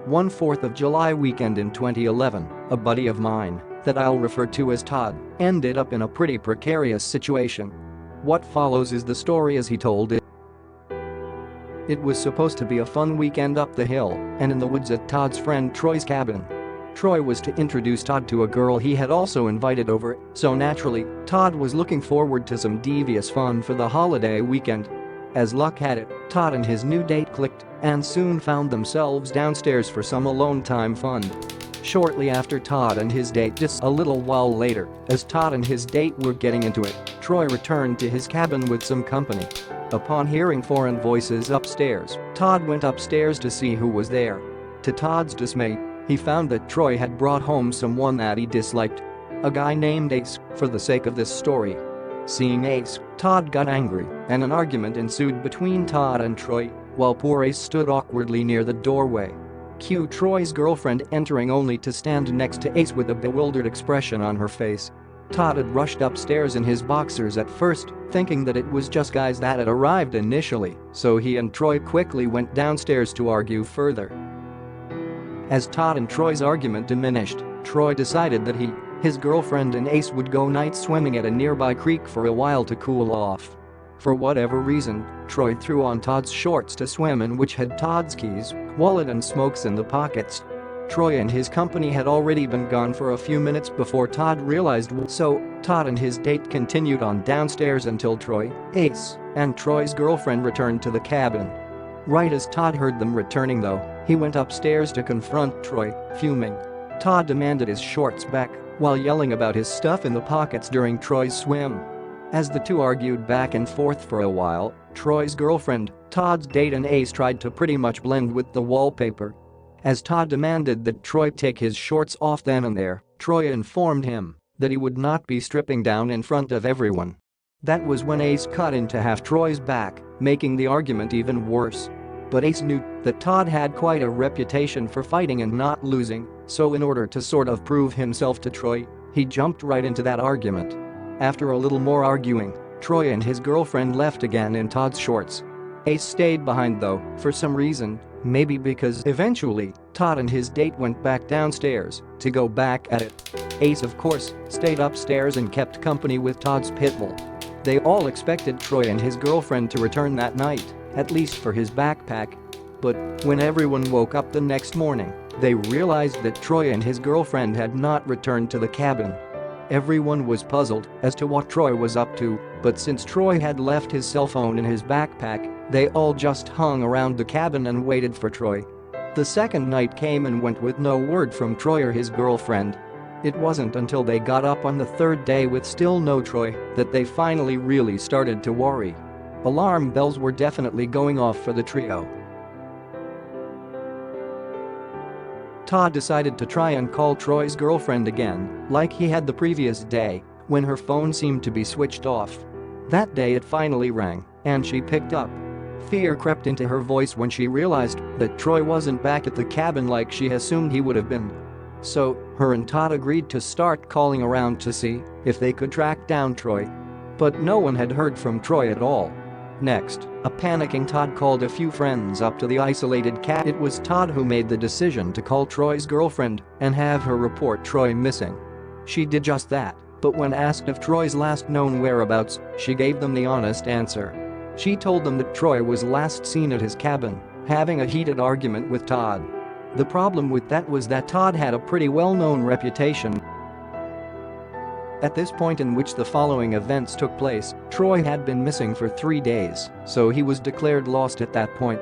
One 4th of July weekend in 2011, a buddy of mine, that I'll refer to as Todd, ended up in a pretty precarious situation. What follows is the story as he told it. It was supposed to be a fun weekend up the hill and in the woods at Todd's friend Troy's cabin. Troy was to introduce Todd to a girl he had also invited over, so naturally, Todd was looking forward to some devious fun for the holiday weekend. As luck had it, Todd and his new date clicked and soon found themselves downstairs for some alone time fun. Shortly after Todd and his date, just a little while later, as Todd and his date were getting into it, Troy returned to his cabin with some company. Upon hearing foreign voices upstairs, Todd went upstairs to see who was there. To Todd's dismay, he found that Troy had brought home someone that he disliked. A guy named Ace, for the sake of this story. Seeing Ace, Todd got angry, and an argument ensued between Todd and Troy, while poor Ace stood awkwardly near the doorway. Cue Troy's girlfriend entering only to stand next to Ace with a bewildered expression on her face. Todd had rushed upstairs in his boxers at first, thinking that it was just guys that had arrived initially, so he and Troy quickly went downstairs to argue further. As Todd and Troy's argument diminished, Troy decided that he, his girlfriend and Ace would go night swimming at a nearby creek for a while to cool off. For whatever reason, Troy threw on Todd's shorts to swim in, which had Todd's keys, wallet and smokes in the pockets. Troy and his company had already been gone for a few minutes before Todd realized, so Todd and his date continued on downstairs until Troy, Ace, and Troy's girlfriend returned to the cabin. Right as Todd heard them returning though, he went upstairs to confront Troy, fuming. Todd demanded his shorts back while yelling about his stuff in the pockets during Troy's swim. As the two argued back and forth for a while, Troy's girlfriend, Todd's date and Ace tried to pretty much blend with the wallpaper. As Todd demanded that Troy take his shorts off then and there, Troy informed him that he would not be stripping down in front of everyone. That was when Ace cut into half Troy's back, making the argument even worse. But Ace knew that Todd had quite a reputation for fighting and not losing, so in order to sort of prove himself to Troy, he jumped right into that argument. After a little more arguing, Troy and his girlfriend left again in Todd's shorts. Ace stayed behind though, for some reason, maybe because eventually, Todd and his date went back downstairs to go back at it. Ace of course, stayed upstairs and kept company with Todd's pitbull. They all expected Troy and his girlfriend to return that night, at least for his backpack. But when everyone woke up the next morning, they realized that Troy and his girlfriend had not returned to the cabin. Everyone was puzzled as to what Troy was up to, but since Troy had left his cell phone in his backpack, they all just hung around the cabin and waited for Troy. The second night came and went with no word from Troy or his girlfriend. It wasn't until they got up on the third day with still no Troy that they finally really started to worry. Alarm bells were definitely going off for the trio. Todd decided to try and call Troy's girlfriend again, like he had the previous day, when her phone seemed to be switched off. That day it finally rang, and she picked up. Fear crept into her voice when she realized that Troy wasn't back at the cabin like she assumed he would have been. So, her and Todd agreed to start calling around to see if they could track down Troy. But no one had heard from Troy at all. Next, a panicking Todd called a few friends up to the isolated cabin. It was Todd who made the decision to call Troy's girlfriend and have her report Troy missing. She did just that, but when asked of Troy's last known whereabouts, she gave them the honest answer. She told them that Troy was last seen at his cabin, having a heated argument with Todd. The problem with that was that Todd had a pretty well-known reputation. At this point in which the following events took place, Troy had been missing for 3 days, so he was declared lost at that point.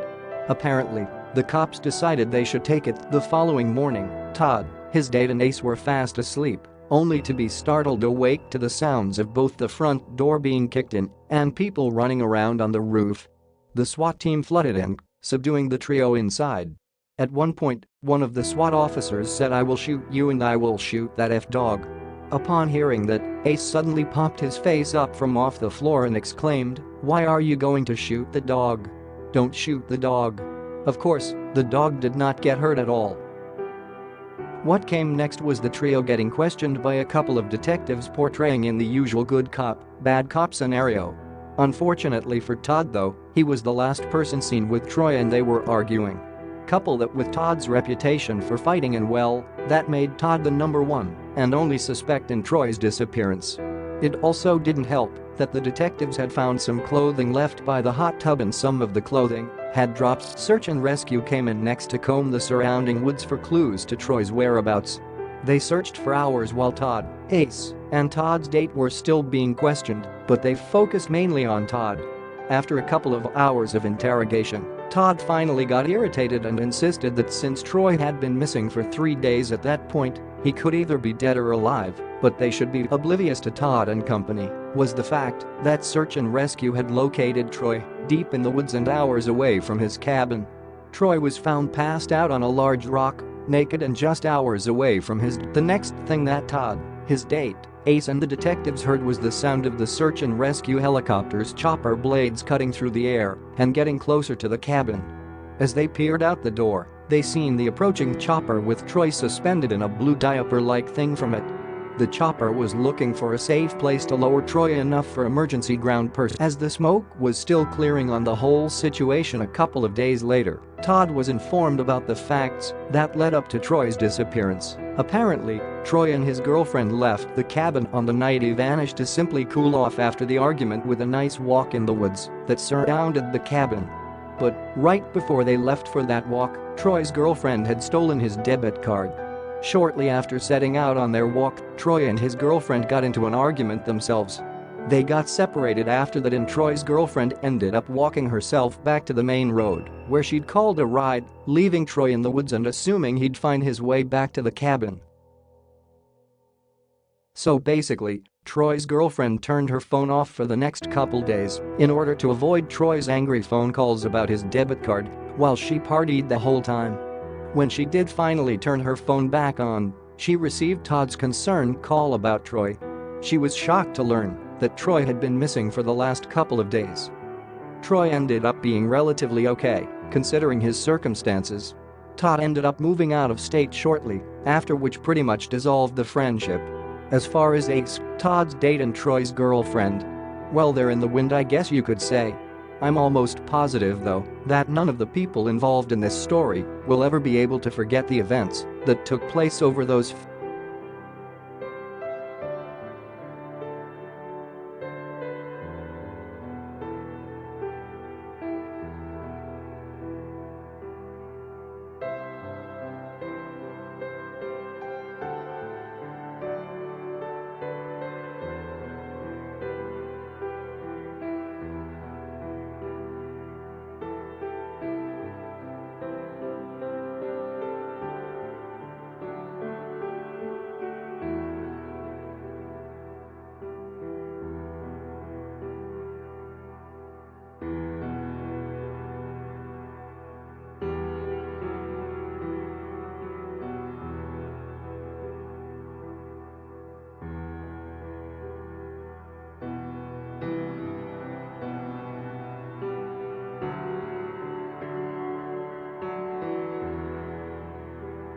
Apparently, the cops decided they should take it. The following morning, Todd, his date and Ace were fast asleep, only to be startled awake to the sounds of both the front door being kicked in and people running around on the roof. The SWAT team flooded in, subduing the trio inside. At one point, one of the SWAT officers said, "I will shoot you and I will shoot that F-dog." Upon hearing that, Ace suddenly popped his face up from off the floor and exclaimed, "Why are you going to shoot the dog? Don't shoot the dog." Of course, the dog did not get hurt at all. What came next was the trio getting questioned by a couple of detectives portraying in the usual good cop, bad cop scenario. Unfortunately for Todd though, he was the last person seen with Troy and they were arguing. Couple that with Todd's reputation for fighting, and well, that made Todd the number one and only suspect in Troy's disappearance. It also didn't help that the detectives had found some clothing left by the hot tub, and some of the clothing had dropped. Search and rescue came in next to comb the surrounding woods for clues to Troy's whereabouts. They searched for hours while Todd, Ace, and Todd's date were still being questioned, but they focused mainly on Todd. After a couple of hours of interrogation, Todd finally got irritated and insisted that since Troy had been missing for 3 days at that point, he could either be dead or alive, but they should be oblivious to Todd and company was the fact that search and rescue had located Troy deep in the woods and hours away from his cabin. Troy was found passed out on a large rock, naked and just hours away from his. The next thing that Todd, his date, Ace and the detectives heard was the sound of the search and rescue helicopter's chopper blades cutting through the air and getting closer to the cabin. As they peered out the door, they seen the approaching chopper with Troy suspended in a blue diaper-like thing from it. The chopper was looking for a safe place to lower Troy enough for emergency ground person. As the smoke was still clearing on the whole situation a couple of days later, Todd was informed about the facts that led up to Troy's disappearance. Apparently, Troy and his girlfriend left the cabin on the night he vanished to simply cool off after the argument, with a nice walk in the woods that surrounded the cabin. But right before they left for that walk, Troy's girlfriend had stolen his debit card. Shortly after setting out on their walk, Troy and his girlfriend got into an argument themselves. They got separated after that, and Troy's girlfriend ended up walking herself back to the main road, where she'd called a ride, leaving Troy in the woods and assuming he'd find his way back to the cabin. So basically, Troy's girlfriend turned her phone off for the next couple days in order to avoid Troy's angry phone calls about his debit card, while she partied the whole time. When she did finally turn her phone back on, she received Todd's concerned call about Troy. She was shocked to learn that Troy had been missing for the last couple of days. Troy ended up being relatively okay, considering his circumstances. Todd ended up moving out of state shortly, after which pretty much dissolved the friendship. As far as Ace, Todd's date, and Troy's girlfriend, well, they're in the wind, I guess you could say. I'm almost positive, though, that none of the people involved in this story will ever be able to forget the events that took place over those